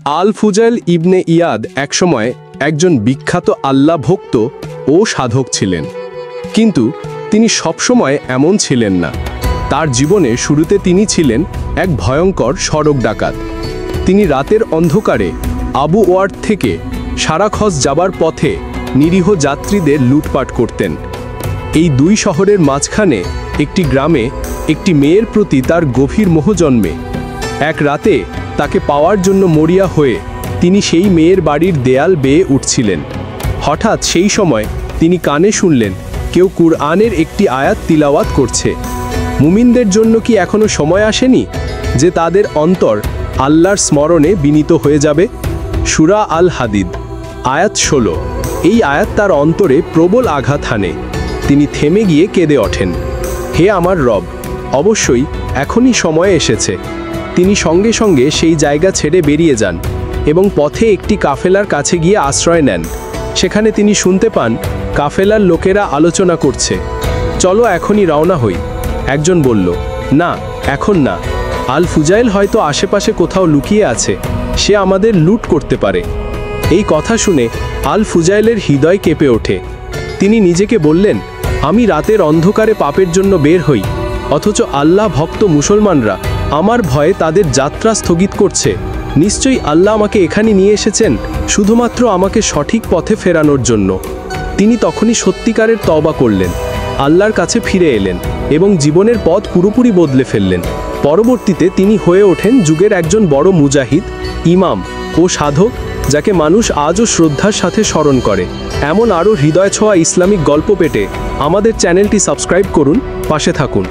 আল ফুজাইল ইবনে ইয়াদ একসময় একজন বিখ্যাত আল্লাহ ভক্ত ও সাধক ছিলেন, কিন্তু তিনি সবসময় এমন ছিলেন না। তার জীবনে শুরুতে তিনি ছিলেন এক ভয়ঙ্কর সড়ক ডাকাত। তিনি রাতের অন্ধকারে আবু ওয়ার্ড থেকে সারাখস যাবার পথে নিরীহ যাত্রীদের লুটপাট করতেন। এই দুই শহরের মাঝখানে একটি গ্রামে একটি মেয়ের প্রতি তার গভীর মোহ জন্মে। এক রাতে তাকে পাওয়ার জন্য মরিয়া হয়ে তিনি সেই মেয়ের বাড়ির দেয়াল বেয়ে উঠছিলেন। হঠাৎ সেই সময় তিনি কানে শুনলেন কেউ কুরআনের একটি আয়াত তিলাওয়াত করছে। মুমিনদের জন্য কি এখনো সময় আসেনি যে তাদের অন্তর আল্লাহর স্মরণে বিনীত হয়ে যাবে? সূরা আল হাদিদ আয়াত 16। এই আয়াত তার অন্তরে প্রবল আঘাত হানে। তিনি থেমে গিয়ে কেঁদে ওঠেন, হে আমার রব, অবশ্যই এখনই সময় এসেছে। তিনি সঙ্গে সঙ্গে সেই জায়গা ছেড়ে বেরিয়ে যান এবং পথে একটি কাফেলার কাছে গিয়ে আশ্রয় নেন। সেখানে তিনি শুনতে পান কাফেলার লোকেরা আলোচনা করছে, চলো এখনই রওনা হই। একজন বলল, না, এখন না। আল ফুজাইল হয়তো আশেপাশে কোথাও লুকিয়ে আছে, সে আমাদের লুট করতে পারে। এই কথা শুনে আল ফুজাইলের হৃদয় কেঁপে ওঠে। তিনি নিজেকে বললেন, আমি রাতের অন্ধকারে পাপের জন্য বের হই, অথচ আল্লাহ ভক্ত মুসলমানরা আমার ভয়ে তাদের যাত্রা স্থগিত করছে। নিশ্চয়ই আল্লাহ আমাকে এখানে নিয়ে এসেছেন শুধুমাত্র আমাকে সঠিক পথে ফেরানোর জন্য। তিনি তখনই সত্যিকারের তওবা করলেন, আল্লাহর কাছে ফিরে এলেন এবং জীবনের পথ পুরোপুরি বদলে ফেললেন। পরবর্তীতে তিনি হয়ে ওঠেন যুগের একজন বড় মুজাহিদ, ইমাম ও সাধক, যাকে মানুষ আজও শ্রদ্ধার সাথে স্মরণ করে। এমন আরও হৃদয় ছোঁয়া ইসলামিক গল্প পেতে আমাদের চ্যানেলটি সাবস্ক্রাইব করুন, পাশে থাকুন।